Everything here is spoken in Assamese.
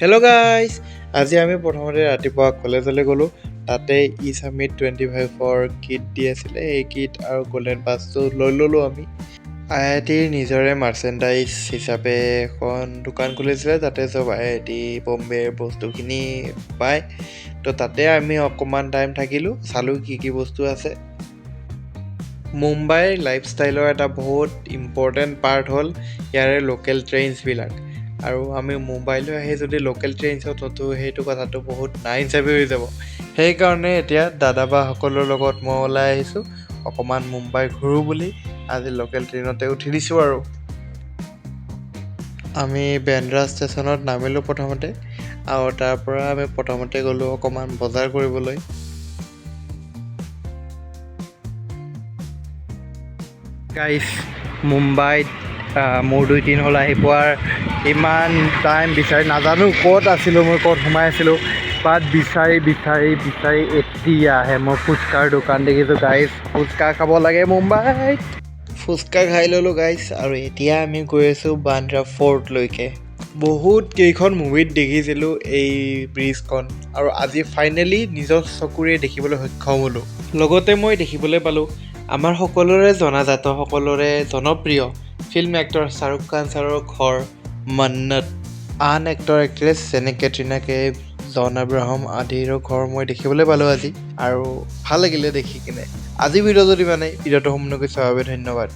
হেল্ল' গাইজ, আজি আমি প্ৰথমতে ৰাতিপুৱা কলেজলৈ গ'লোঁ। তাতে সামিট 25ৰ কিট দি আছিলে, এই কিট আৰু গ'ল্ডেন পাছটো লৈ ল'লোঁ আমি। IITৰ নিজৰে মাৰ্চেণ্টাইজ হিচাপে এখন দোকান খুলিছিলে, তাতে চব IIT বম্বেৰ বস্তুখিনি পায়। তো তাতে আমি অকণমান টাইম থাকিলোঁ, চালোঁ কি বস্তু আছে। মুম্বাইৰ লাইফষ্টাইলৰ এটা বহুত ইম্পৰ্টেণ্ট পাৰ্ট হ'ল ইয়াৰে লোকেল ট্ৰেইনছবিলাক। আৰু আমি মুম্বাইলৈ আহি যদি লোকেল ট্ৰেইনছত নথো সেইটো কথাটো বহুত নাইনচাবি হৈ যাব। সেইকাৰণে এতিয়া দাদা বাসকলৰ লগত মই ওলাই আহিছোঁ অকণমান মুম্বাই ঘূৰোঁ বুলি। আজি লোকেল ট্ৰেইনতে উঠি দিছোঁ আৰু আমি বেন্দ্ৰা ষ্টেচনত নামিলোঁ প্ৰথমতে, আৰু তাৰ পৰা আমি প্ৰথমতে গ'লোঁ অকণমান বজাৰ কৰিবলৈ। গাইছ, মুম্বাইত মোৰ 2-3 হ'ল আহি পোৱাৰ। ইমান টাইম বিচাৰি নাজানো ক'ত আছিলোঁ, মই ক'ত সোমাই আছিলোঁ, বাট বিচাৰি এতিয়াহে মই ফুচকাৰ দোকান দেখিছোঁ। গাইছ, ফুচকা খাব লাগে মুম্বাইত। ফুচকা খাই ল'লোঁ গাইছ, আৰু এতিয়া আমি গৈ আছোঁ বান্দ্ৰা ফৰ্টলৈকে। বহুত কেইখন মুভিত দেখিছিলোঁ এই ব্ৰিজখন, আৰু আজি ফাইনেলি নিজৰ চকুৰে দেখিবলৈ সক্ষম হ'লোঁ। লগতে মই দেখিবলৈ পালোঁ আমাৰ সকলোৰে জনাজাত, সকলোৰে জনপ্ৰিয় ফিল্ম এক্টৰ শ্বাহৰুখ খান ছাৰৰ ঘৰ মন্নত। আন এক্টৰ এক্ট্ৰেছ যেনে কেটৰিনা কেইফ, জন আব্ৰাহাম আদিৰো ঘৰ মই দেখিবলৈ পালোঁ আজি, আৰু ভাল লাগিলে দেখি কিনে। আজি ভিডিঅ' যদি ভিডিঅ'টো সম্পূৰ্ণকৈ চোৱাৰ বাবে ধন্যবাদ।